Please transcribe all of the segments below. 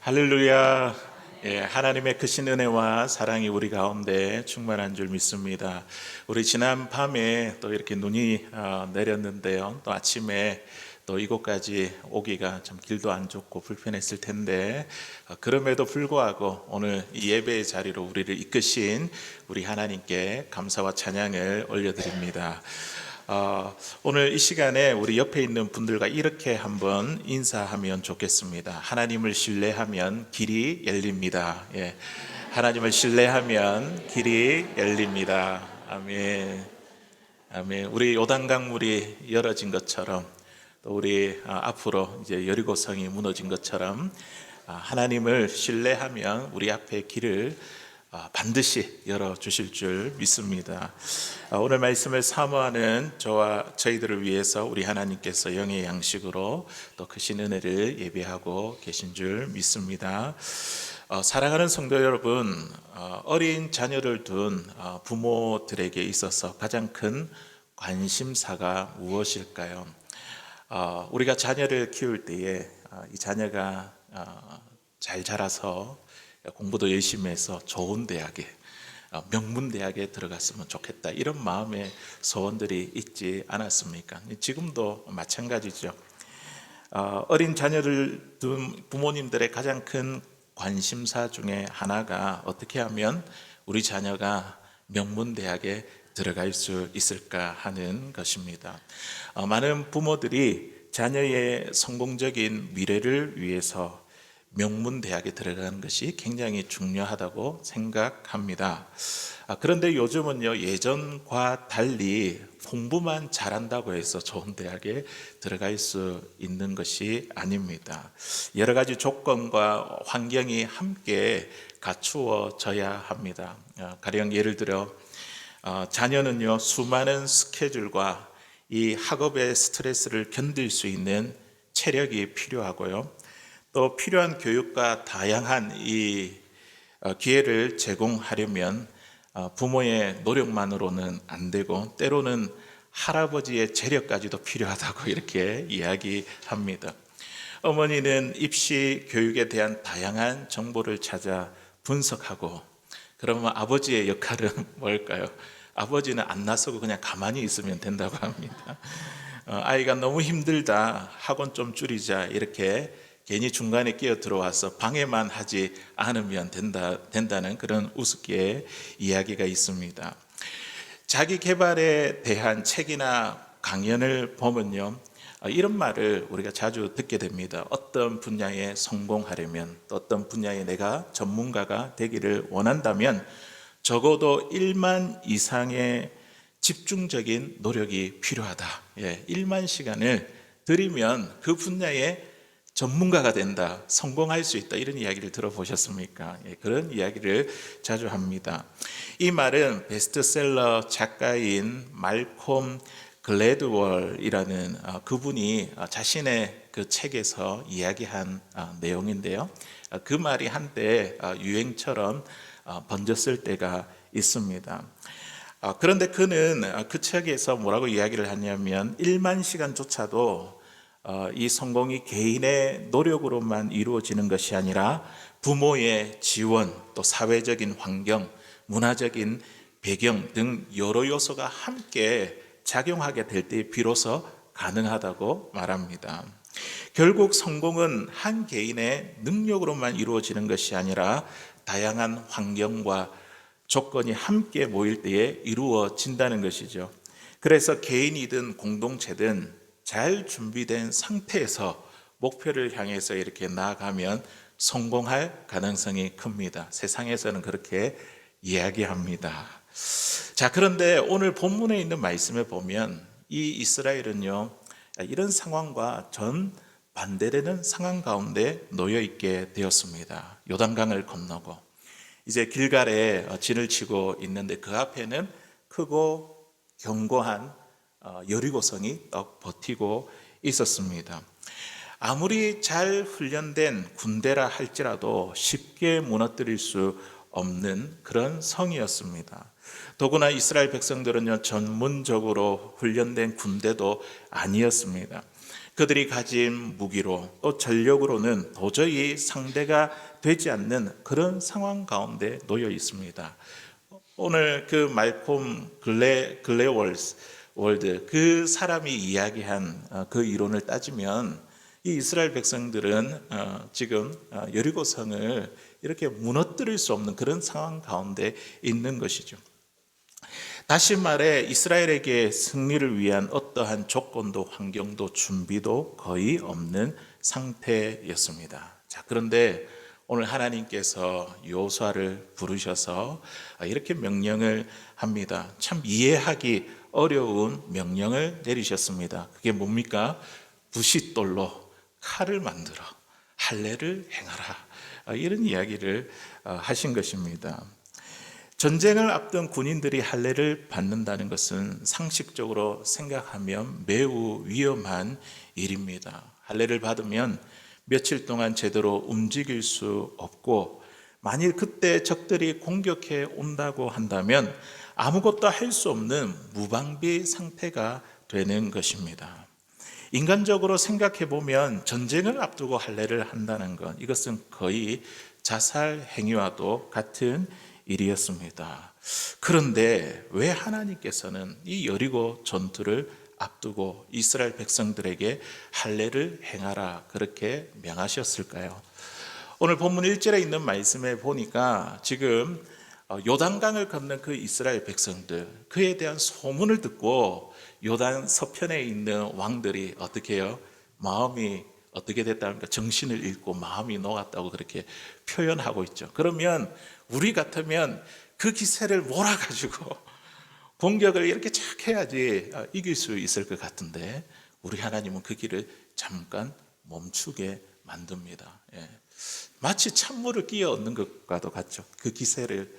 할렐루야. 예, 하나님의 크신 은혜와 사랑이 우리 가운데 충만한 줄 믿습니다. 우리 지난 밤에 또 이렇게 눈이 내렸는데요. 또 아침에 또 이곳까지 오기가 참 길도 안 좋고 불편했을 텐데 그럼에도 불구하고 오늘 이 예배의 자리로 우리를 이끄신 우리 하나님께 감사와 찬양을 올려드립니다. 오늘 이 시간에 우리 옆에 있는 분들과 이렇게 한번 인사하면 좋겠습니다. 하나님을 신뢰하면 길이 열립니다. 예. 하나님을 신뢰하면 길이 열립니다. 아멘. 아멘. 우리 요단강물이 열어진 것처럼 또 우리 앞으로 이제 여리고성이 무너진 것처럼 하나님을 신뢰하면 우리 앞에 길을 반드시 열어주실 줄 믿습니다. 오늘 말씀을 사모하는 저와 저희들을 위해서 우리 하나님께서 영의 양식으로 또 크신 은혜를 예배하고 계신 줄 믿습니다. 사랑하는 성도 여러분, 어린 자녀를 둔 부모들에게 있어서 가장 큰 관심사가 무엇일까요? 우리가 자녀를 키울 때에 이 자녀가 잘 자라서 공부도 열심히 해서 좋은 대학에 명문대학에 들어갔으면 좋겠다, 이런 마음의 소원들이 있지 않았습니까? 지금도 마찬가지죠. 어린 자녀를 둔 부모님들의 가장 큰 관심사 중에 하나가 어떻게 하면 우리 자녀가 명문대학에 들어갈 수 있을까 하는 것입니다. 많은 부모들이 자녀의 성공적인 미래를 위해서 명문대학에 들어가는 것이 굉장히 중요하다고 생각합니다. 그런데 요즘은요, 예전과 달리 공부만 잘한다고 해서 좋은 대학에 들어갈 수 있는 것이 아닙니다. 여러 가지 조건과 환경이 함께 갖추어져야 합니다. 가령 예를 들어 자녀는요, 수많은 스케줄과 이 학업의 스트레스를 견딜 수 있는 체력이 필요하고요, 또 필요한 교육과 다양한 이 기회를 제공하려면 부모의 노력만으로는 안 되고 때로는 할아버지의 재력까지도 필요하다고 이렇게 이야기합니다. 어머니는 입시 교육에 대한 다양한 정보를 찾아 분석하고, 그러면 아버지의 역할은 뭘까요? 아버지는 안 나서고 그냥 가만히 있으면 된다고 합니다. 아이가 너무 힘들다, 학원 좀 줄이자, 이렇게 괜히 중간에 끼어 들어와서 방해만 하지 않으면 된다는 그런 우습게 이야기가 있습니다. 자기 개발에 대한 책이나 강연을 보면요, 이런 말을 우리가 자주 듣게 됩니다. 어떤 분야에 성공하려면, 또 어떤 분야에 내가 전문가가 되기를 원한다면 적어도 1만 이상의 집중적인 노력이 필요하다. 1만 시간을 들이면 그 분야에 전문가가 된다, 성공할 수 있다, 이런 이야기를 들어보셨습니까? 그런 이야기를 자주 합니다. 이 말은 베스트셀러 작가인 말콤 글래드월이라는 그분이 자신의 그 책에서 이야기한 내용인데요, 그 말이 한때 유행처럼 번졌을 때가 있습니다. 그런데 그는 그 책에서 뭐라고 이야기를 하냐면 1만 시간조차도 이 성공이 개인의 노력으로만 이루어지는 것이 아니라 부모의 지원, 또 사회적인 환경, 문화적인 배경 등 여러 요소가 함께 작용하게 될 때 비로소 가능하다고 말합니다. 결국 성공은 한 개인의 능력으로만 이루어지는 것이 아니라 다양한 환경과 조건이 함께 모일 때에 이루어진다는 것이죠. 그래서 개인이든 공동체든 잘 준비된 상태에서 목표를 향해서 이렇게 나아가면 성공할 가능성이 큽니다. 세상에서는 그렇게 이야기합니다. 자, 그런데 오늘 본문에 있는 말씀을 보면 이 이스라엘은요, 이런 상황과 전 반대되는 상황 가운데 놓여 있게 되었습니다. 요단강을 건너고 이제 길갈에 진을 치고 있는데 그 앞에는 크고 견고한 여리고성이 딱 버티고 있었습니다. 아무리 잘 훈련된 군대라 할지라도 쉽게 무너뜨릴 수 없는 그런 성이었습니다. 더구나 이스라엘 백성들은요, 전문적으로 훈련된 군대도 아니었습니다. 그들이 가진 무기로 또 전력으로는 도저히 상대가 되지 않는 그런 상황 가운데 놓여 있습니다. 오늘 그 말콤 글래월드 그 사람이 이야기한 그 이론을 따지면 이 이스라엘 백성들은 지금 여리고성을 이렇게 무너뜨릴 수 없는 그런 상황 가운데 있는 것이죠. 다시 말해 이스라엘에게 승리를 위한 어떠한 조건도 환경도 준비도 거의 없는 상태였습니다. 자, 그런데 오늘 하나님께서 여호수아를 부르셔서 이렇게 명령을 합니다. 참 이해하기 어려운 명령을 내리셨습니다. 그게 뭡니까? 부싯돌로 칼을 만들어 할례를 행하라. 이런 이야기를 하신 것입니다. 전쟁을 앞둔 군인들이 할례를 받는다는 것은 상식적으로 생각하면 매우 위험한 일입니다. 할례를 받으면 며칠 동안 제대로 움직일 수 없고, 만일 그때 적들이 공격해 온다고 한다면 아무것도 할 수 없는 무방비 상태가 되는 것입니다. 인간적으로 생각해 보면 전쟁을 앞두고 할례를 한다는 것, 이것은 거의 자살 행위와도 같은 일이었습니다. 그런데 왜 하나님께서는 이 여리고 전투를 앞두고 이스라엘 백성들에게 할례를 행하라 그렇게 명하셨을까요? 오늘 본문 1절에 있는 말씀에 보니까 지금 요단강을 건넌 그 이스라엘 백성들, 그에 대한 소문을 듣고 요단 서편에 있는 왕들이 어떻게 해요? 마음이 어떻게 됐다니까 정신을 잃고 마음이 녹았다고 그렇게 표현하고 있죠. 그러면 우리 같으면 그 기세를 몰아가지고 공격을 이렇게 착 해야지 이길 수 있을 것 같은데, 우리 하나님은 그 길을 잠깐 멈추게 만듭니다. 마치 찬물을 끼어 얻는 것과도 같죠. 그 기세를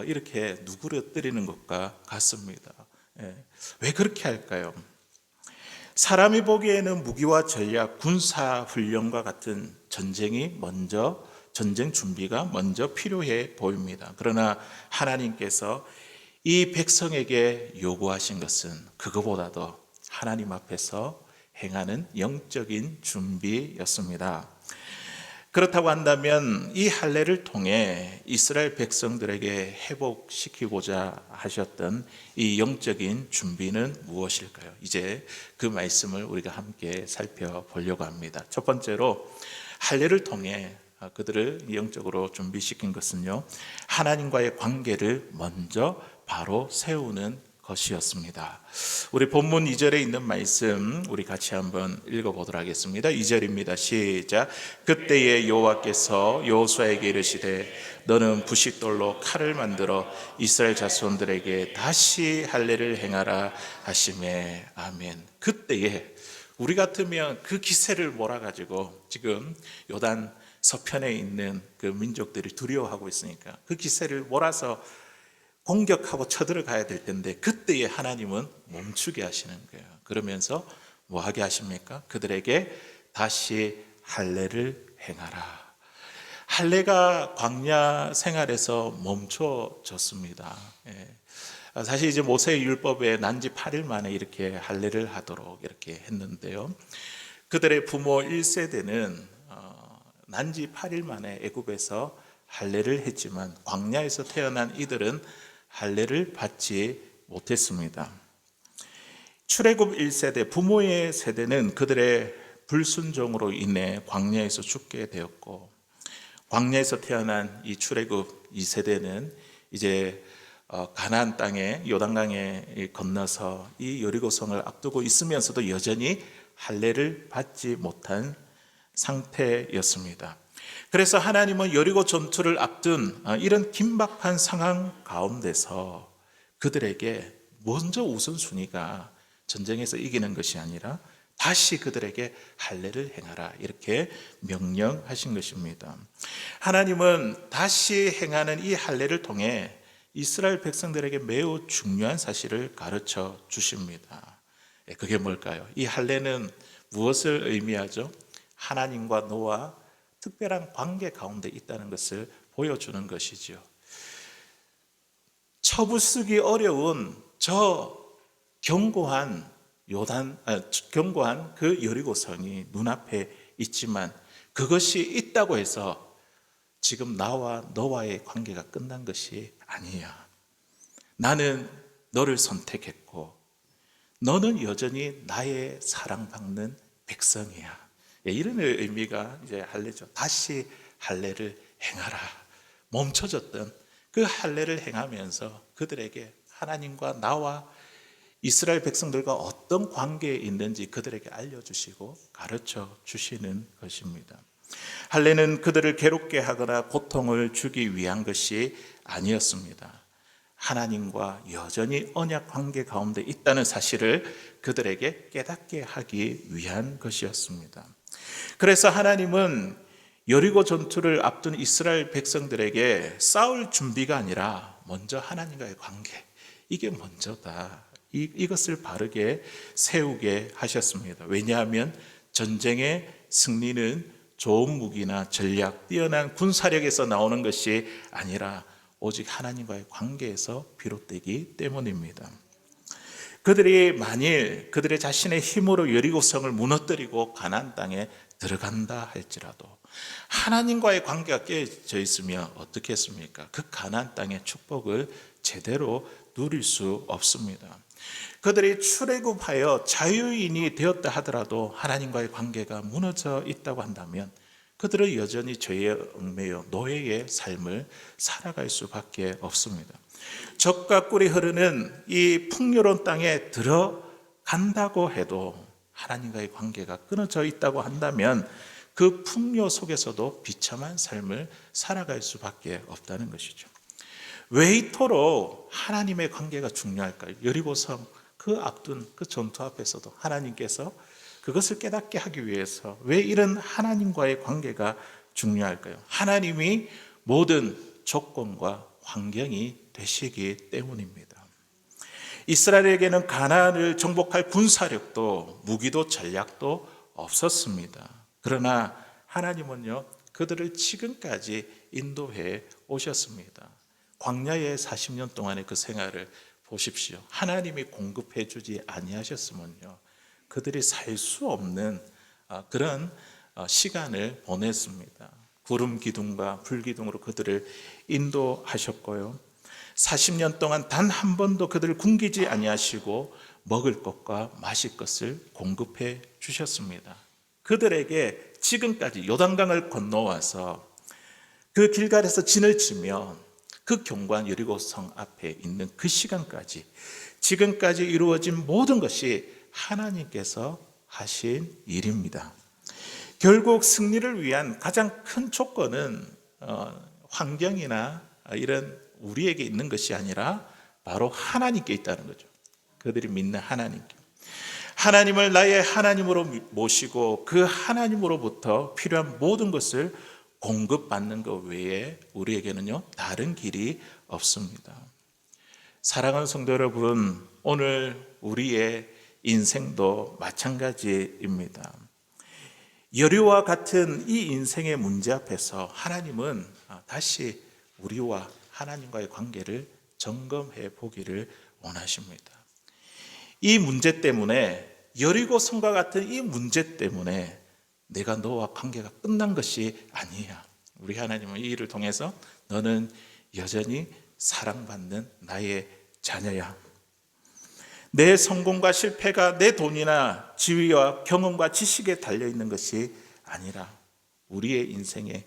이렇게 누그러뜨리는 것과 같습니다. 왜 그렇게 할까요? 사람이 보기에는 무기와 전략, 군사 훈련과 같은 전쟁 준비가 먼저 필요해 보입니다. 그러나 하나님께서 이 백성에게 요구하신 것은 그거보다도 하나님 앞에서 행하는 영적인 준비였습니다. 그렇다고 한다면 이 할례를 통해 이스라엘 백성들에게 회복시키고자 하셨던 이 영적인 준비는 무엇일까요? 이제 그 말씀을 우리가 함께 살펴보려고 합니다. 첫 번째로 할례를 통해 그들을 영적으로 준비시킨 것은요, 하나님과의 관계를 먼저 바로 세우는 것이었습니다. 우리 본문 2절에 있는 말씀 우리 같이 한번 읽어보도록 하겠습니다. 2절입니다. 시작. 그때에 여호와께서 여호수아에게 이르시되 너는 부싯돌로 칼을 만들어 이스라엘 자손들에게 다시 할례를 행하라 하시매. 아멘. 그때에 우리 같으면 그 기세를 몰아가지고 지금 요단 서편에 있는 그 민족들이 두려워하고 있으니까 그 기세를 몰아서 공격하고 쳐들어가야 될 텐데, 그때에 하나님은 멈추게 하시는 거예요. 그러면서 뭐 하게 하십니까? 그들에게 다시 할례를 행하라. 할례가 광야 생활에서 멈춰졌습니다. 사실 이제 모세의 율법에 난지 8일 만에 이렇게 할례를 하도록 이렇게 했는데요. 그들의 부모 1세대는 난지 8일 만에 애굽에서 할례를 했지만 광야에서 태어난 이들은 할례를 받지 못했습니다. 출애굽 1세대 부모의 세대는 그들의 불순종으로 인해 광야에서 죽게 되었고, 광야에서 태어난 이 출애굽 2세대는 이제 가나안 땅에 요단강에 건너서 이 여리고성을 앞두고 있으면서도 여전히 할례를 받지 못한 상태였습니다. 그래서 하나님은 여리고 전투를 앞둔 이런 긴박한 상황 가운데서 그들에게 먼저 우선순위가 전쟁에서 이기는 것이 아니라 다시 그들에게 할례를 행하라 이렇게 명령하신 것입니다. 하나님은 다시 행하는 이 할례를 통해 이스라엘 백성들에게 매우 중요한 사실을 가르쳐 주십니다. 그게 뭘까요? 이 할례는 무엇을 의미하죠? 하나님과 너와 특별한 관계 가운데 있다는 것을 보여주는 것이죠. 처부수기 어려운 저 견고한 견고한 그 여리고성이 눈앞에 있지만 그것이 있다고 해서 지금 나와 너와의 관계가 끝난 것이 아니야. 나는 너를 선택했고 너는 여전히 나의 사랑받는 백성이야. 이런 의미가 이제 할례죠. 다시 할례를 행하라. 멈춰졌던 그 할례를 행하면서 그들에게 하나님과 나와 이스라엘 백성들과 어떤 관계에 있는지 그들에게 알려주시고 가르쳐 주시는 것입니다. 할례는 그들을 괴롭게 하거나 고통을 주기 위한 것이 아니었습니다. 하나님과 여전히 언약 관계 가운데 있다는 사실을 그들에게 깨닫게 하기 위한 것이었습니다. 그래서 하나님은 여리고 전투를 앞둔 이스라엘 백성들에게 싸울 준비가 아니라 먼저 하나님과의 관계, 이게 먼저다. 이것을 바르게 세우게 하셨습니다. 왜냐하면 전쟁의 승리는 좋은 무기나 전략, 뛰어난 군사력에서 나오는 것이 아니라 오직 하나님과의 관계에서 비롯되기 때문입니다. 그들이 만일 그들의 자신의 힘으로 여리고성을 무너뜨리고 가나안 땅에 들어간다 할지라도 하나님과의 관계가 깨져 있으면 어떻게 했습니까? 그 가나안 땅의 축복을 제대로 누릴 수 없습니다. 그들이 출애굽하여 자유인이 되었다 하더라도 하나님과의 관계가 무너져 있다고 한다면 그들은 여전히 죄에 얽매여 노예의 삶을 살아갈 수밖에 없습니다. 젖과 꿀이 흐르는 이 풍요로운 땅에 들어간다고 해도 하나님과의 관계가 끊어져 있다고 한다면 그 풍요 속에서도 비참한 삶을 살아갈 수밖에 없다는 것이죠. 왜 이토록 하나님의 관계가 중요할까요? 여리고성 그 앞둔 그 전투 앞에서도 하나님께서 그것을 깨닫게 하기 위해서 왜 이런 하나님과의 관계가 중요할까요? 하나님이 모든 조건과 환경이 되시기 때문입니다. 이스라엘에게는 가나안을 정복할 군사력도 무기도 전략도 없었습니다. 그러나 하나님은요, 그들을 지금까지 인도해 오셨습니다. 광야의 40년 동안의 그 생활을 보십시오. 하나님이 공급해 주지 아니하셨으면요, 그들이 살 수 없는 그런 시간을 보냈습니다. 구름 기둥과 불 기둥으로 그들을 인도하셨고요. 40년 동안 단 한 번도 그들을 굶기지 아니하시고 먹을 것과 마실 것을 공급해 주셨습니다. 그들에게 지금까지 요단강을 건너와서 그 길갈에서 진을 치며 그 견고한 여리고성 앞에 있는 그 시간까지 지금까지 이루어진 모든 것이 하나님께서 하신 일입니다. 결국 승리를 위한 가장 큰 조건은 환경이나 이런 우리에게 있는 것이 아니라 바로 하나님께 있다는 거죠. 그들이 믿는 하나님께. 하나님을 나의 하나님으로 모시고 그 하나님으로부터 필요한 모든 것을 공급받는 것 외에 우리에게는요, 다른 길이 없습니다. 사랑하는 성도 여러분, 오늘 우리의 인생도 마찬가지입니다. 여리와 같은 이 인생의 문제 앞에서 하나님은 다시 우리와 하나님과의 관계를 점검해 보기를 원하십니다. 이 문제 때문에, 여리고성과 같은 이 문제 때문에 내가 너와 관계가 끝난 것이 아니야. 우리 하나님은 이 일을 통해서 너는 여전히 사랑받는 나의 자녀야. 내 성공과 실패가 내 돈이나 지위와 경험과 지식에 달려있는 것이 아니라 우리의 인생의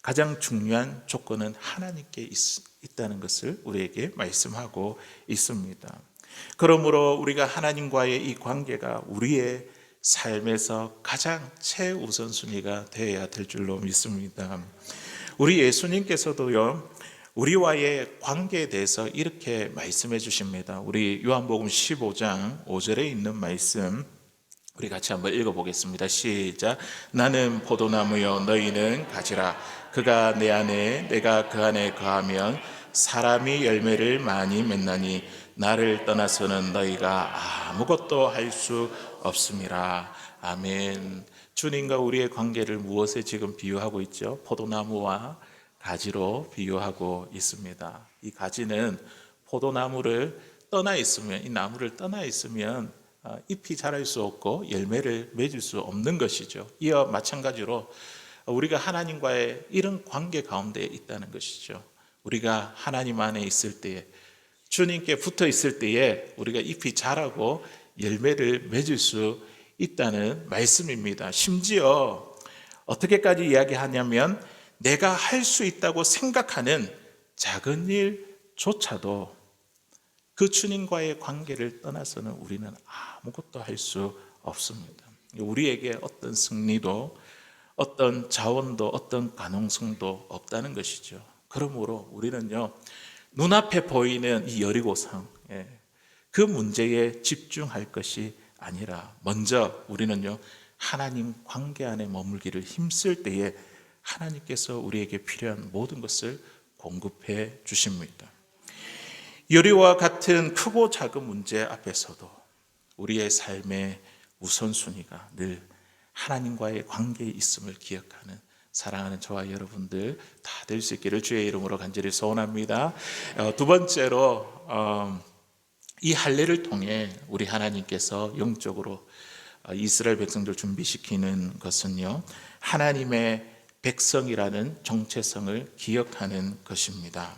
가장 중요한 조건은 하나님께 있다는 것을 우리에게 말씀하고 있습니다. 그러므로 우리가 하나님과의 이 관계가 우리의 삶에서 가장 최우선순위가 되어야 될 줄로 믿습니다. 우리 예수님께서도요, 우리와의 관계에 대해서 이렇게 말씀해 주십니다. 우리 요한복음 15장 5절에 있는 말씀 우리 같이 한번 읽어보겠습니다. 시작. 나는 포도나무요 너희는 가지라. 그가 내 안에 내가 그 안에 거하면 사람이 열매를 많이 맺나니 나를 떠나서는 너희가 아무것도 할 수 없음이라. 아멘. 주님과 우리의 관계를 무엇에 지금 비유하고 있죠? 포도나무와 가지로 비유하고 있습니다. 이 가지는 포도나무를 떠나 있으면, 이 나무를 떠나 있으면 잎이 자랄 수 없고 열매를 맺을 수 없는 것이죠. 이와 마찬가지로 우리가 하나님과의 이런 관계 가운데 있다는 것이죠. 우리가 하나님 안에 있을 때에, 주님께 붙어 있을 때에 우리가 잎이 자라고 열매를 맺을 수 있다는 말씀입니다. 심지어 어떻게까지 이야기하냐면 내가 할 수 있다고 생각하는 작은 일조차도 그 주님과의 관계를 떠나서는 우리는 아무것도 할 수 없습니다. 우리에게 어떤 승리도, 어떤 자원도, 어떤 가능성도 없다는 것이죠. 그러므로 우리는요, 눈앞에 보이는 이 여리고성, 그 문제에 집중할 것이 아니라 먼저 우리는요, 하나님 관계 안에 머물기를 힘쓸 때에 하나님께서 우리에게 필요한 모든 것을 공급해 주십니다. 여리와 같은 크고 작은 문제 앞에서도 우리의 삶의 우선순위가 늘 하나님과의 관계에 있음을 기억하는 사랑하는 저와 여러분들 다 될 수 있기를 주의 이름으로 간절히 소원합니다. 두 번째로 이 할례를 통해 우리 하나님께서 영적으로 이스라엘 백성들 준비시키는 것은요, 하나님의 백성이라는 정체성을 기억하는 것입니다.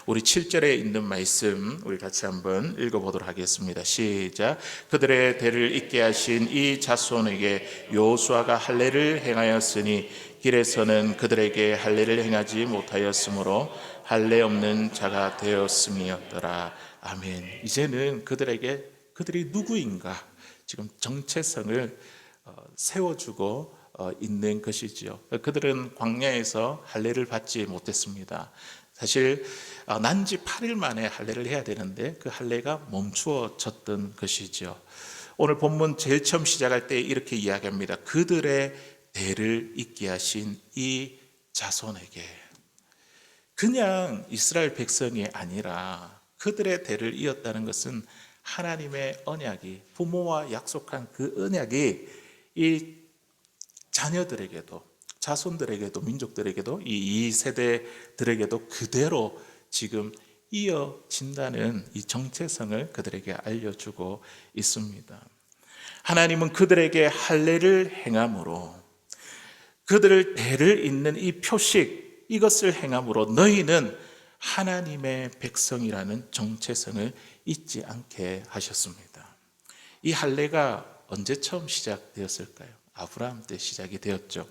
우리 7절에 있는 말씀 우리 같이 한번 읽어보도록 하겠습니다. 시작. 그들의 대를 잇게 하신 이 자손에게 여호수아가 할례를 행하였으니 길에서는 그들에게 할례를 행하지 못하였으므로 할례 없는 자가 되었음이었더라. 아멘. 이제는 그들이 누구인가 지금 정체성을 세워주고 있는 것이지요. 그들은 광야에서 할례를 받지 못했습니다. 사실 난지 8일 만에 할례를 해야 되는데 그 할례가 멈추어졌던 것이죠. 오늘 본문 제일 처음 시작할 때 이렇게 이야기합니다. 그들의 대를 잇게 하신 이 자손에게. 그냥 이스라엘 백성이 아니라 그들의 대를 이었다는 것은 하나님의 언약이, 부모와 약속한 그 언약이 이 자녀들에게도, 자손들에게도, 민족들에게도, 이 세대들에게도 그대로 지금 이어진다는 이 정체성을 그들에게 알려주고 있습니다. 하나님은 그들에게 할례를 행함으로, 그들을 대를 잇는 이 표식, 이것을 행함으로 너희는 하나님의 백성이라는 정체성을 잊지 않게 하셨습니다. 이 할례가 언제 처음 시작되었을까요? 아브라함 때 시작이 되었죠.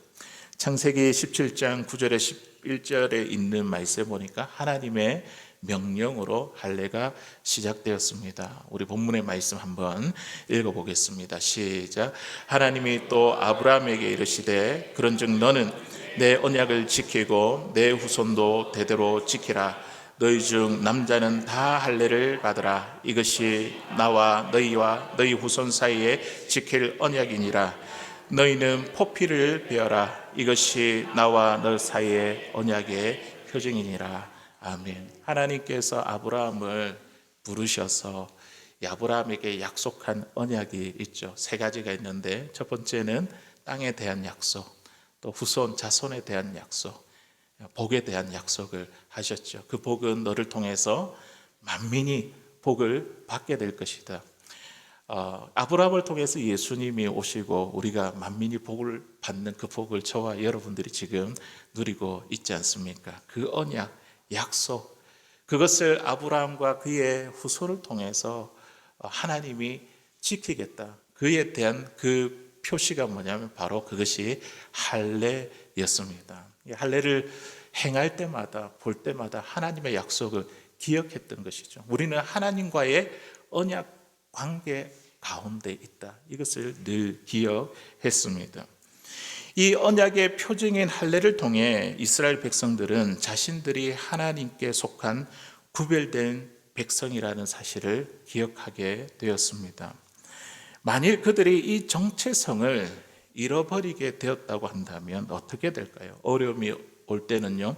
창세기 17장 9절에 11절에 있는 말씀에 보니까 하나님의 명령으로 할례가 시작되었습니다. 우리 본문의 말씀 한번 읽어보겠습니다. 시작. 하나님이 또 아브라함에게 이르시되 그런즉 너는 내 언약을 지키고 내 후손도 대대로 지키라. 너희 중 남자는 다 할례를 받으라. 이것이 나와 너희와 너희 후손 사이에 지킬 언약이니라. 너희는 포피를 베어라. 이것이 나와 너 사이의 언약의 표징이니라. 아멘. 하나님께서 아브라함을 부르셔서 아브라함에게 약속한 언약이 있죠. 세 가지가 있는데 첫 번째는 땅에 대한 약속, 또 후손 자손에 대한 약속, 복에 대한 약속을 하셨죠. 그 복은 너를 통해서 만민이 복을 받게 될 것이다. 아브라함을 통해서 예수님이 오시고 우리가 만민이 복을 받는 그 복을 저와 여러분들이 지금 누리고 있지 않습니까? 그 언약, 약속, 그것을 아브라함과 그의 후손을 통해서 하나님이 지키겠다. 그에 대한 그 표시가 뭐냐면 바로 그것이 할례였습니다. 할례를 행할 때마다, 볼 때마다 하나님의 약속을 기억했던 것이죠. 우리는 하나님과의 언약 관계 가운데 있다. 이것을 늘 기억했습니다. 이 언약의 표징인 할례를 통해 이스라엘 백성들은 자신들이 하나님께 속한 구별된 백성이라는 사실을 기억하게 되었습니다. 만일 그들이 이 정체성을 잃어버리게 되었다고 한다면 어떻게 될까요? 어려움이 올 때는요,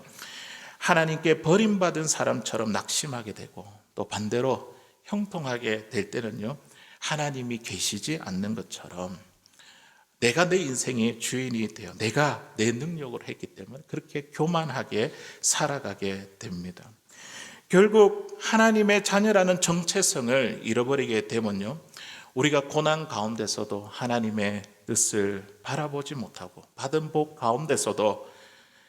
하나님께 버림받은 사람처럼 낙심하게 되고, 또 반대로 형통하게 될 때는요, 하나님이 계시지 않는 것처럼 내가 내 인생의 주인이 되어 내가 내 능력으로 했기 때문에 그렇게 교만하게 살아가게 됩니다. 결국 하나님의 자녀라는 정체성을 잃어버리게 되면요, 우리가 고난 가운데서도 하나님의 뜻을 바라보지 못하고 받은 복 가운데서도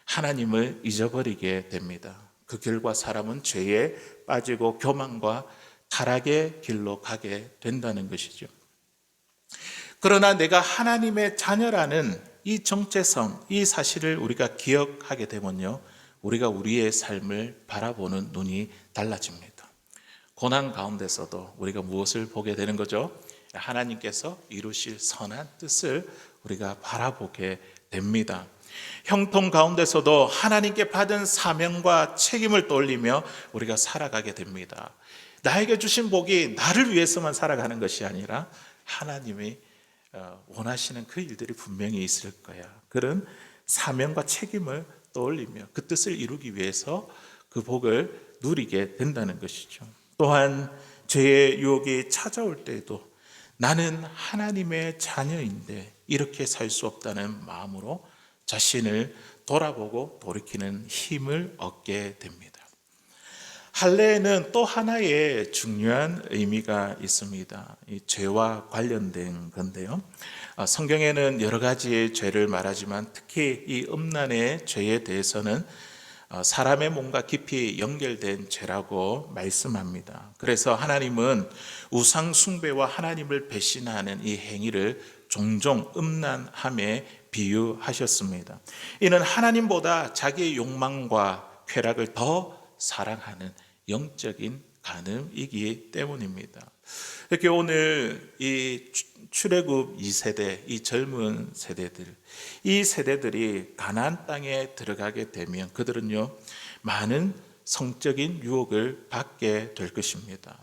하나님을 잊어버리게 됩니다. 그 결과 사람은 죄에 빠지고 교만과 타락의 길로 가게 된다는 것이죠. 그러나 내가 하나님의 자녀라는 이 정체성, 이 사실을 우리가 기억하게 되면요, 우리가 우리의 삶을 바라보는 눈이 달라집니다. 고난 가운데서도 우리가 무엇을 보게 되는 거죠? 하나님께서 이루실 선한 뜻을 우리가 바라보게 됩니다. 형통 가운데서도 하나님께 받은 사명과 책임을 떠올리며 우리가 살아가게 됩니다. 나에게 주신 복이 나를 위해서만 살아가는 것이 아니라 하나님이 원하시는 그 일들이 분명히 있을 거야. 그런 사명과 책임을 떠올리며 그 뜻을 이루기 위해서 그 복을 누리게 된다는 것이죠. 또한 죄의 유혹이 찾아올 때에도 나는 하나님의 자녀인데 이렇게 살 수 없다는 마음으로 자신을 돌아보고 돌이키는 힘을 얻게 됩니다. 할례에는 또 하나의 중요한 의미가 있습니다. 이 죄와 관련된 건데요. 성경에는 여러 가지 죄를 말하지만 특히 이 음란의 죄에 대해서는 사람의 몸과 깊이 연결된 죄라고 말씀합니다. 그래서 하나님은 우상 숭배와 하나님을 배신하는 이 행위를 종종 음란함에 비유하셨습니다. 이는 하나님보다 자기의 욕망과 쾌락을 더 사랑하는 영적인 간음이기 때문입니다. 이렇게 오늘 이 출애굽 2세대, 이 젊은 세대들, 이 세대들이 가나안 땅에 들어가게 되면 그들은요, 많은 성적인 유혹을 받게 될 것입니다.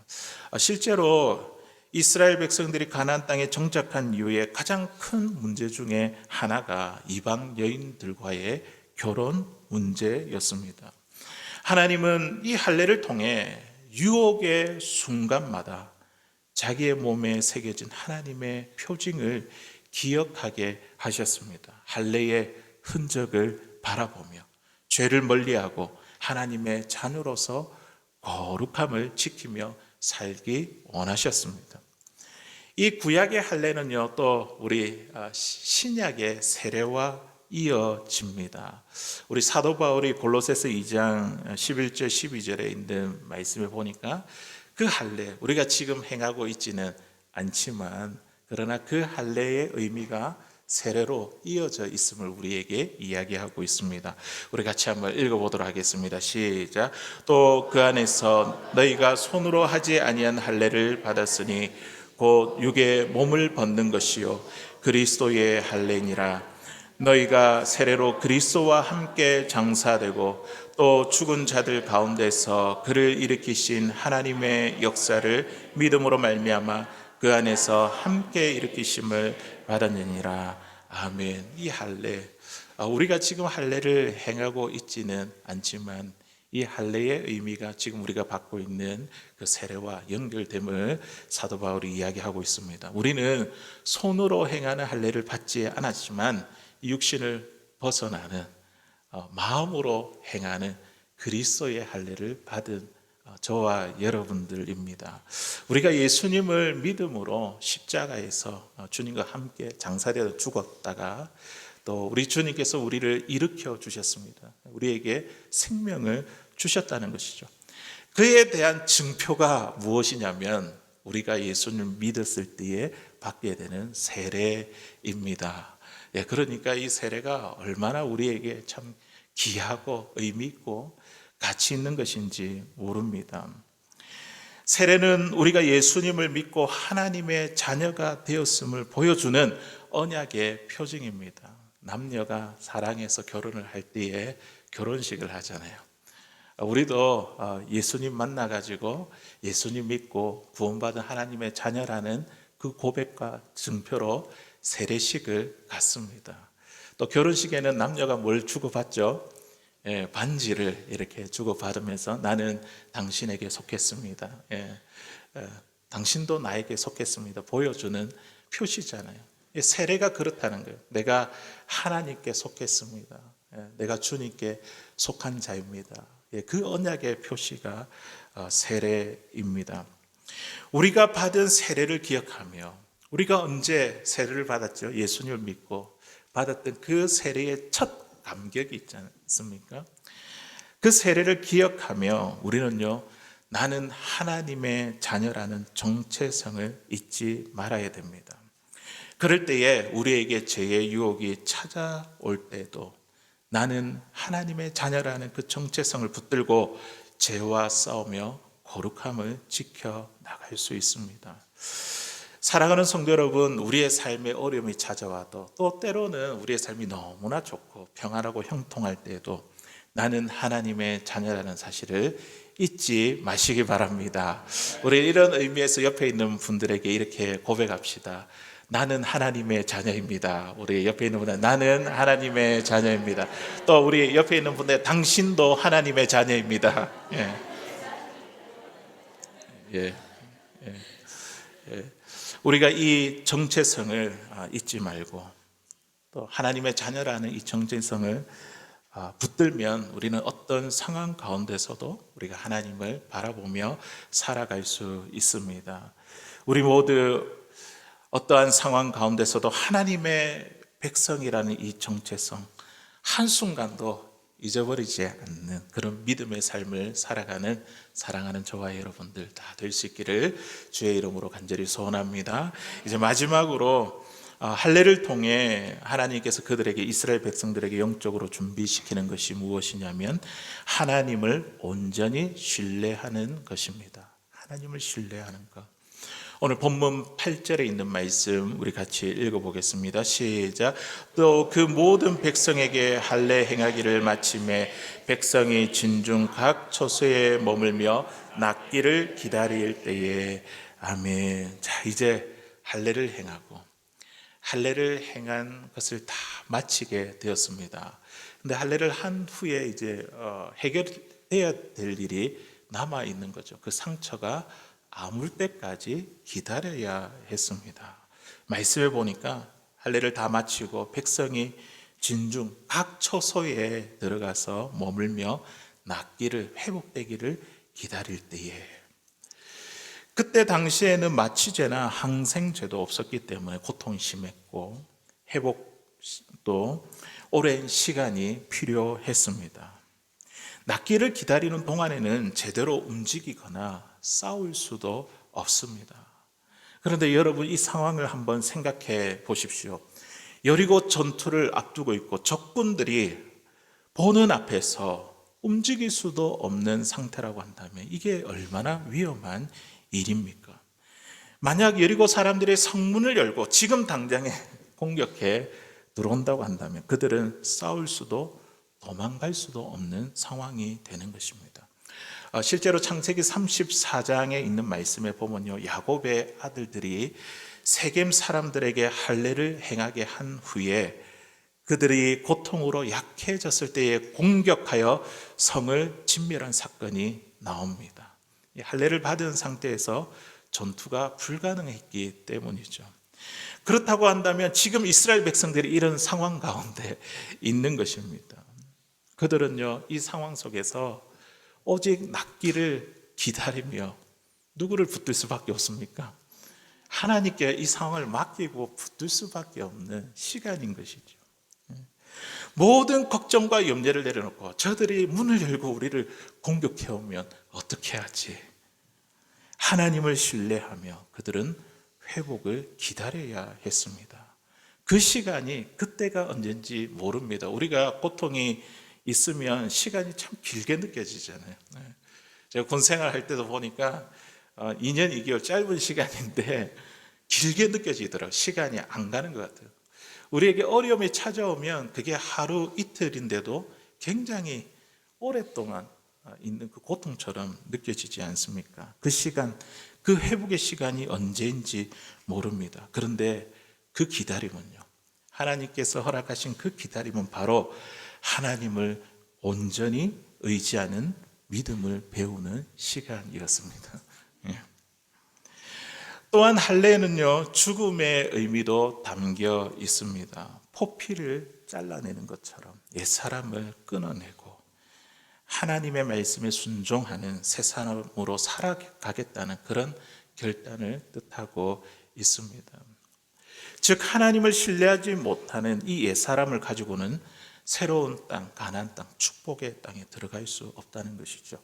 실제로 이스라엘 백성들이 가나안 땅에 정착한 이후에 가장 큰 문제 중에 하나가 이방 여인들과의 결혼 문제였습니다. 하나님은 이 할례를 통해 유혹의 순간마다 자기의 몸에 새겨진 하나님의 표징을 기억하게 하셨습니다. 할례의 흔적을 바라보며 죄를 멀리하고 하나님의 자녀로서 거룩함을 지키며 살기 원하셨습니다. 이 구약의 할례는요, 또 우리 신약의 세례와 이어집니다. 우리 사도 바울이 골로새서 2장 11절 12절에 있는 말씀을 보니까 그 할례, 우리가 지금 행하고 있지는 않지만 그러나 그 할례의 의미가 세례로 이어져 있음을 우리에게 이야기하고 있습니다. 우리 같이 한번 읽어보도록 하겠습니다. 시작. 또 그 안에서 너희가 손으로 하지 아니한 할례를 받았으니 곧 육의 몸을 벗는 것이요 그리스도의 할례니라. 너희가 세례로 그리스도와 함께 장사되고 또 죽은 자들 가운데서 그를 일으키신 하나님의 역사를 믿음으로 말미암아 그 안에서 함께 일으키심을 받았느니라. 아멘. 이 할례, 우리가 지금 할례를 행하고 있지는 않지만 이 할례의 의미가 지금 우리가 받고 있는 그 세례와 연결됨을 사도 바울이 이야기하고 있습니다. 우리는 손으로 행하는 할례를 받지 않았지만 육신을 벗어나는 마음으로 행하는 그리스도의 할례를 받은 저와 여러분들입니다. 우리가 예수님을 믿음으로 십자가에서 주님과 함께 장사되어 죽었다가 또 우리 주님께서 우리를 일으켜 주셨습니다. 우리에게 생명을 주셨다는 것이죠. 그에 대한 증표가 무엇이냐면 우리가 예수님을 믿었을 때에 받게 되는 세례입니다. 그러니까 이 세례가 얼마나 우리에게 참 귀하고 의미 있고 가치 있는 것인지 모릅니다. 세례는 우리가 예수님을 믿고 하나님의 자녀가 되었음을 보여주는 언약의 표징입니다. 남녀가 사랑해서 결혼을 할 때에 결혼식을 하잖아요. 우리도 예수님 만나가지고 예수님 믿고 구원받은 하나님의 자녀라는 그 고백과 증표로 세례식을 갖습니다. 또 결혼식에는 남녀가 뭘 주고받죠? 반지를 이렇게 주고받으면서 나는 당신에게 속했습니다. 당신도 나에게 속했습니다. 보여주는 표시잖아요. 세례가 그렇다는 거예요. 내가 하나님께 속했습니다. 내가 주님께 속한 자입니다. 그 언약의 표시가 세례입니다. 우리가 받은 세례를 기억하며, 우리가 언제 세례를 받았죠? 예수님을 믿고 받았던 그 세례의 첫 감격이 있지 않습니까? 그 세례를 기억하며 우리는요, 나는 하나님의 자녀라는 정체성을 잊지 말아야 됩니다. 그럴 때에 우리에게 죄의 유혹이 찾아올 때도 나는 하나님의 자녀라는 그 정체성을 붙들고 죄와 싸우며 거룩함을 지켜나갈 수 있습니다. 사랑하는 성도 여러분, 우리의 삶에 어려움이 찾아와도, 또 때로는 우리의 삶이 너무나 좋고 평안하고 형통할 때에도 나는 하나님의 자녀라는 사실을 잊지 마시기 바랍니다. 우리 이런 의미에서 옆에 있는 분들에게 이렇게 고백합시다. 나는 하나님의 자녀입니다. 우리 옆에 있는 분들, 나는 하나님의 자녀입니다. 또 우리 옆에 있는 분들, 당신도 하나님의 자녀입니다. 예. 예. 예. 예. 우리가 이 정체성을 잊지 말고, 또 하나님의 자녀라는 이 정체성을 붙들면 우리는 어떤 상황 가운데서도 우리가 하나님을 바라보며 살아갈 수 있습니다. 우리 모두 어떠한 상황 가운데서도 하나님의 백성이라는 이 정체성 한순간도 잊어버리지 않는 그런 믿음의 삶을 살아가는 사랑하는 저와 여러분들 다 될 수 있기를 주의 이름으로 간절히 소원합니다. 이제 마지막으로 할례를 통해 하나님께서 그들에게, 이스라엘 백성들에게 영적으로 준비시키는 것이 무엇이냐면 하나님을 온전히 신뢰하는 것입니다. 하나님을 신뢰하는 것. 오늘 본문 8절에 있는 말씀 우리 같이 읽어보겠습니다. 시작. 또 그 모든 백성에게 할례 행하기를 마침에 백성이 진중 각 처소에 머물며 낫기를 기다릴 때에. 아멘. 자, 이제 할례를 행하고 할례를 행한 것을 다 마치게 되었습니다. 근데 할례를 한 후에 이제 해결해야 될 일이 남아 있는 거죠. 그 상처가 아물 때까지 기다려야 했습니다. 말씀에 보니까 할례를 다 마치고 백성이 진중 각 처소에 들어가서 머물며 낫기를, 회복되기를 기다릴 때에, 그때 당시에는 마취제나 항생제도 없었기 때문에 고통이 심했고 회복도 오랜 시간이 필요했습니다. 낫기를 기다리는 동안에는 제대로 움직이거나 싸울 수도 없습니다. 그런데 여러분, 이 상황을 한번 생각해 보십시오. 여리고 전투를 앞두고 있고 적군들이 보는 앞에서 움직일 수도 없는 상태라고 한다면 이게 얼마나 위험한 일입니까? 만약 여리고 사람들이 성문을 열고 지금 당장에 공격해 들어온다고 한다면 그들은 싸울 수도 도망갈 수도 없는 상황이 되는 것입니다. 실제로 창세기 34장에 있는 말씀에 보면요, 야곱의 아들들이 세겜 사람들에게 할례를 행하게 한 후에 그들이 고통으로 약해졌을 때에 공격하여 성을 진멸한 사건이 나옵니다. 할례를 받은 상태에서 전투가 불가능했기 때문이죠. 그렇다고 한다면 지금 이스라엘 백성들이 이런 상황 가운데 있는 것입니다. 그들은요, 이 상황 속에서 오직 낫기를 기다리며 누구를 붙들 수밖에 없습니까? 하나님께 이 상황을 맡기고 붙들 수밖에 없는 시간인 것이죠. 모든 걱정과 염려를 내려놓고 저들이 문을 열고 우리를 공격해 오면 어떻게 하지? 하나님을 신뢰하며 그들은 회복을 기다려야 했습니다. 그 시간이 그때가 언젠지 모릅니다. 우리가 고통이 있으면 시간이 참 길게 느껴지잖아요. 제가 군 생활할 때도 보니까 2년 2개월 짧은 시간인데 길게 느껴지더라고요. 시간이 안 가는 것 같아요. 우리에게 어려움이 찾아오면 그게 하루 이틀인데도 굉장히 오랫동안 있는 그 고통처럼 느껴지지 않습니까? 그 시간, 그 회복의 시간이 언제인지 모릅니다. 그런데 그 기다림은요, 하나님께서 허락하신 그 기다림은 바로 하나님을 온전히 의지하는 믿음을 배우는 시간이었습니다. 또한 할례는요, 죽음의 의미도 담겨 있습니다. 포피를 잘라내는 것처럼 옛사람을 끊어내고 하나님의 말씀에 순종하는 새 사람으로 살아가겠다는 그런 결단을 뜻하고 있습니다. 즉 하나님을 신뢰하지 못하는 이 옛사람을 가지고는 새로운 땅, 가나안 땅, 축복의 땅에 들어갈 수 없다는 것이죠.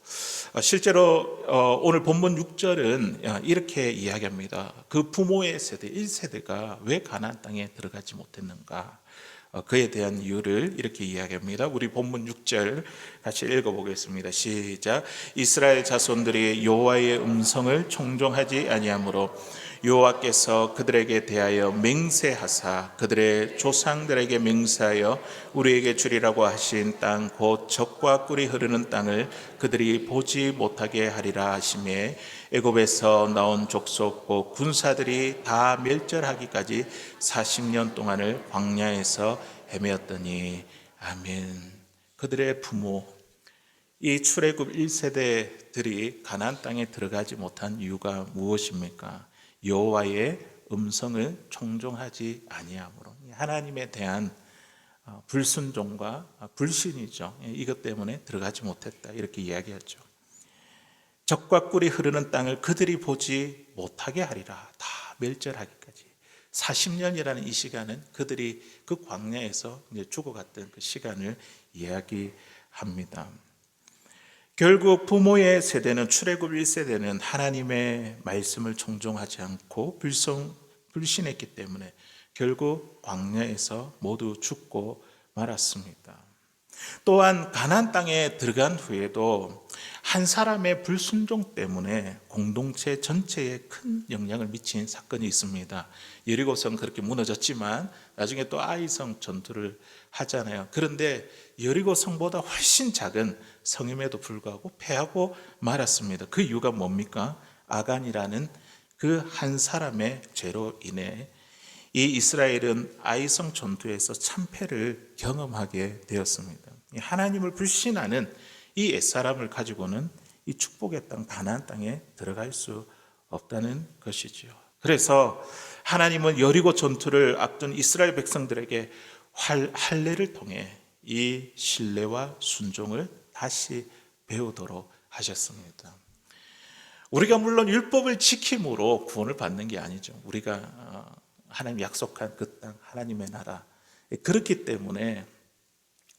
실제로 오늘 본문 6절은 이렇게 이야기합니다. 그 부모의 세대, 1세대가 왜 가나안 땅에 들어가지 못했는가? 그에 대한 이유를 이렇게 이야기합니다. 우리 본문 6절 같이 읽어보겠습니다. 시작. 이스라엘 자손들이 여호와의 음성을 청종하지 아니하므로 여호와께서 그들에게 대하여 맹세하사 그들의 조상들에게 맹세하여 우리에게 주리라고 하신 땅 곧 젖과 꿀이 흐르는 땅을 그들이 보지 못하게 하리라 하시매 애굽에서 나온 족속 곧 군사들이 다 멸절하기까지 40년 동안을 광야에서 헤매었더니 아멘. 그들의 부모 이 출애굽 1세대들이 가나안 땅에 들어가지 못한 이유가 무엇입니까? 여호와의 음성을 청종하지 아니함으로 하나님에 대한 불순종과 불신이죠. 이것 때문에 들어가지 못했다 이렇게 이야기하죠. 젖과 꿀이 흐르는 땅을 그들이 보지 못하게 하리라. 다 멸절하기까지 40년이라는 이 시간은 그들이 그 광야에서 이제 죽어갔던 그 시간을 이야기합니다. 결국 부모의 세대는 출애굽 1세대는 하나님의 말씀을 청종하지 않고 불신했기 때문에 결국 광야에서 모두 죽고 말았습니다. 또한 가나안 땅에 들어간 후에도 한 사람의 불순종 때문에 공동체 전체에 큰 영향을 미친 사건이 있습니다. 여리고성 그렇게 무너졌지만 나중에 또 아이성 전투를 하잖아요. 그런데 여리고성보다 훨씬 작은 성임에도 불구하고 패하고 말았습니다. 그 이유가 뭡니까? 아간이라는 그 한 사람의 죄로 인해 이 이스라엘은 아이성 전투에서 참패를 경험하게 되었습니다. 하나님을 불신하는 이 옛사람을 가지고는 이 축복의 땅 가나안 땅에 들어갈 수 없다는 것이지요. 그래서 하나님은 여리고 전투를 앞둔 이스라엘 백성들에게 할례를 통해 이 신뢰와 순종을 다시 배우도록 하셨습니다. 우리가 물론 율법을 지킴으로 구원을 받는 게 아니죠. 우리가 하나님 약속한 그 땅, 하나님의 나라. 그렇기 때문에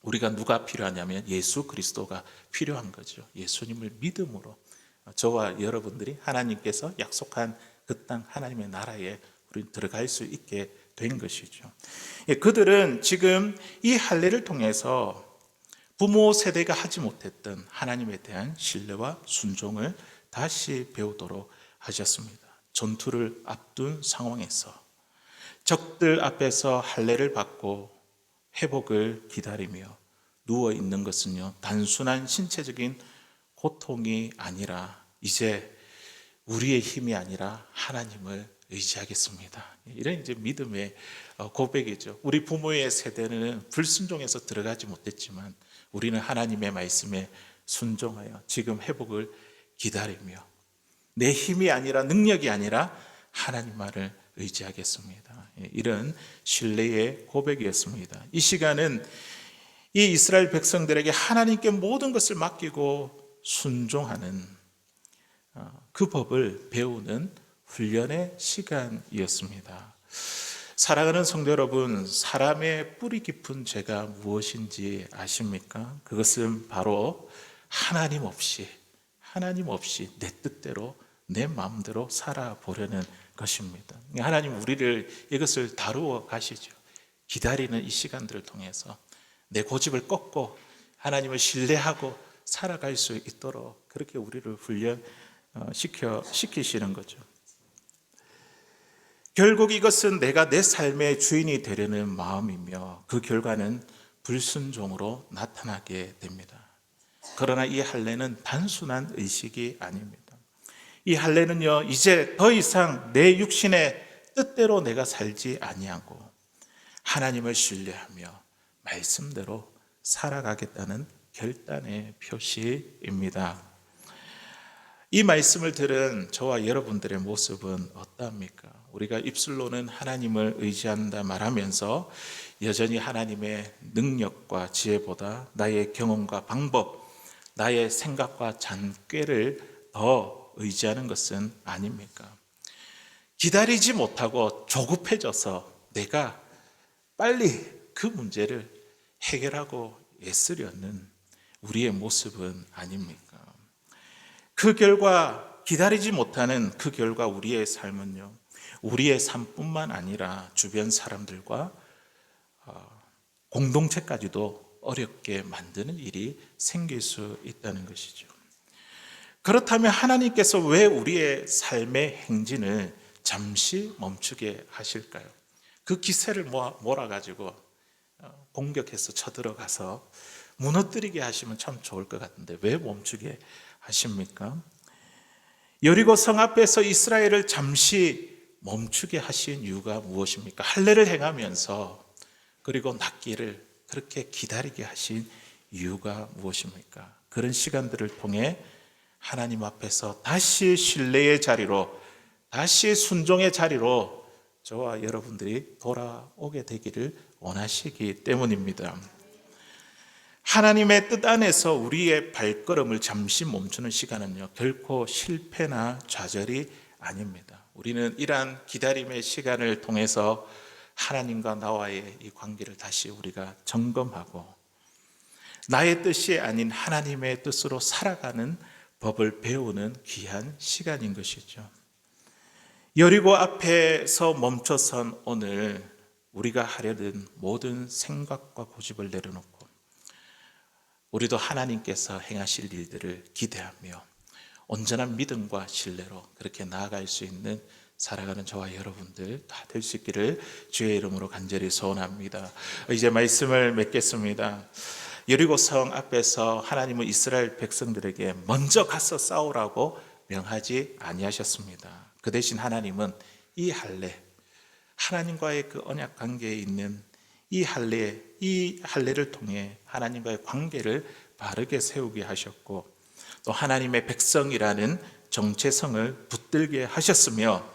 우리가 누가 필요하냐면 예수 그리스도가 필요한 거죠. 예수님을 믿음으로 저와 여러분들이 하나님께서 약속한 그 땅, 하나님의 나라에 우리 들어갈 수 있게 된 것이죠. 그들은 지금 이 할례를 통해서 부모 세대가 하지 못했던 하나님에 대한 신뢰와 순종을 다시 배우도록 하셨습니다. 전투를 앞둔 상황에서 적들 앞에서 할례를 받고 회복을 기다리며 누워 있는 것은요, 단순한 신체적인 고통이 아니라 이제 우리의 힘이 아니라 하나님을 의지하겠습니다. 이런 이제 믿음의 고백이죠. 우리 부모의 세대는 불순종해서 들어가지 못했지만 우리는 하나님의 말씀에 순종하여 지금 회복을 기다리며 내 힘이 아니라 능력이 아니라 하나님 말을 의지하겠습니다. 이런 신뢰의 고백이었습니다. 이 시간은 이 이스라엘 백성들에게 하나님께 모든 것을 맡기고 순종하는 그 법을 배우는 훈련의 시간이었습니다. 사랑하는 성도 여러분, 사람의 뿌리 깊은 죄가 무엇인지 아십니까? 그것은 바로 하나님 없이 내 뜻대로 내 마음대로 살아보려는 것입니다. 하나님 우리를 이것을 다루어 가시죠. 기다리는 이 시간들을 통해서 내 고집을 꺾고 하나님을 신뢰하고 살아갈 수 있도록 그렇게 우리를 훈련시키시는 거죠. 결국 이것은 내가 내 삶의 주인이 되려는 마음이며 그 결과는 불순종으로 나타나게 됩니다. 그러나 이 할례는 단순한 의식이 아닙니다. 이 할례는요, 이제 더 이상 내 육신의 뜻대로 내가 살지 아니하고 하나님을 신뢰하며 말씀대로 살아가겠다는 결단의 표시입니다. 이 말씀을 들은 저와 여러분들의 모습은 어떠합니까? 우리가 입술로는 하나님을 의지한다 말하면서 여전히 하나님의 능력과 지혜보다 나의 경험과 방법, 나의 생각과 잔꾀를 더 의지하는 것은 아닙니까? 기다리지 못하고 조급해져서 내가 빨리 그 문제를 해결하고 애쓰려는 우리의 모습은 아닙니까? 그 결과 기다리지 못하는 그 결과 우리의 삶은요, 우리의 삶뿐만 아니라 주변 사람들과 공동체까지도 어렵게 만드는 일이 생길 수 있다는 것이죠. 그렇다면 하나님께서 왜 우리의 삶의 행진을 잠시 멈추게 하실까요? 그 기세를 몰아가지고 공격해서 쳐들어가서 무너뜨리게 하시면 참 좋을 것 같은데 왜 멈추게 하십니까? 여리고 성 앞에서 이스라엘을 잠시 멈추게 하신 이유가 무엇입니까? 할례를 행하면서 그리고 낫기를 그렇게 기다리게 하신 이유가 무엇입니까? 그런 시간들을 통해 하나님 앞에서 다시 신뢰의 자리로, 다시 순종의 자리로 저와 여러분들이 돌아오게 되기를 원하시기 때문입니다. 하나님의 뜻 안에서 우리의 발걸음을 잠시 멈추는 시간은요, 결코 실패나 좌절이 아닙니다. 우리는 이러한 기다림의 시간을 통해서 하나님과 나와의 이 관계를 다시 우리가 점검하고 나의 뜻이 아닌 하나님의 뜻으로 살아가는 법을 배우는 귀한 시간인 것이죠. 여리고 앞에서 멈춰선 오늘 우리가 하려는 모든 생각과 고집을 내려놓고 우리도 하나님께서 행하실 일들을 기대하며 온전한 믿음과 신뢰로 그렇게 나아갈 수 있는 살아가는 저와 여러분들 다 될 수 있기를 주의 이름으로 간절히 소원합니다. 이제 말씀을 맺겠습니다. 여리고 성 앞에서 하나님은 이스라엘 백성들에게 먼저 가서 싸우라고 명하지 아니하셨습니다. 그 대신 하나님은 이 할례, 하나님과의 그 언약 관계에 있는 이 할례를 통해 하나님과의 관계를 바르게 세우게 하셨고 또 하나님의 백성이라는 정체성을 붙들게 하셨으며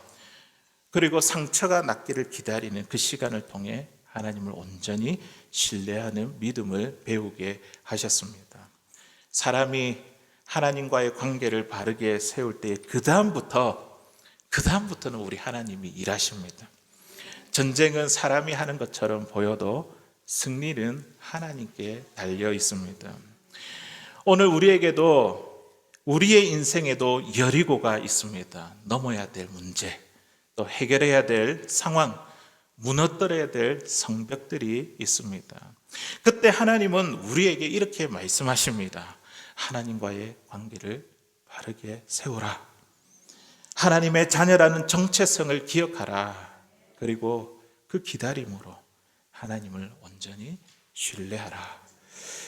그리고 상처가 낫기를 기다리는 그 시간을 통해 하나님을 온전히 신뢰하는 믿음을 배우게 하셨습니다. 사람이 하나님과의 관계를 바르게 세울 때 그다음부터는 우리 하나님이 일하십니다. 전쟁은 사람이 하는 것처럼 보여도 승리는 하나님께 달려 있습니다. 오늘 우리에게도 우리의 인생에도 여리고가 있습니다. 넘어야 될 문제, 또 해결해야 될 상황, 무너뜨려야 될 성벽들이 있습니다. 그때 하나님은 우리에게 이렇게 말씀하십니다. 하나님과의 관계를 바르게 세우라. 하나님의 자녀라는 정체성을 기억하라. 그리고 그 기다림으로 하나님을 온전히 신뢰하라.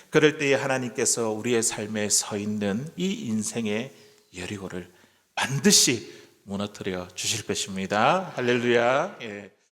그럴 때에 하나님께서 우리의 삶에 서 있는 이 인생의 여리고를 반드시 무너뜨려 주실 것입니다. 할렐루야. 예.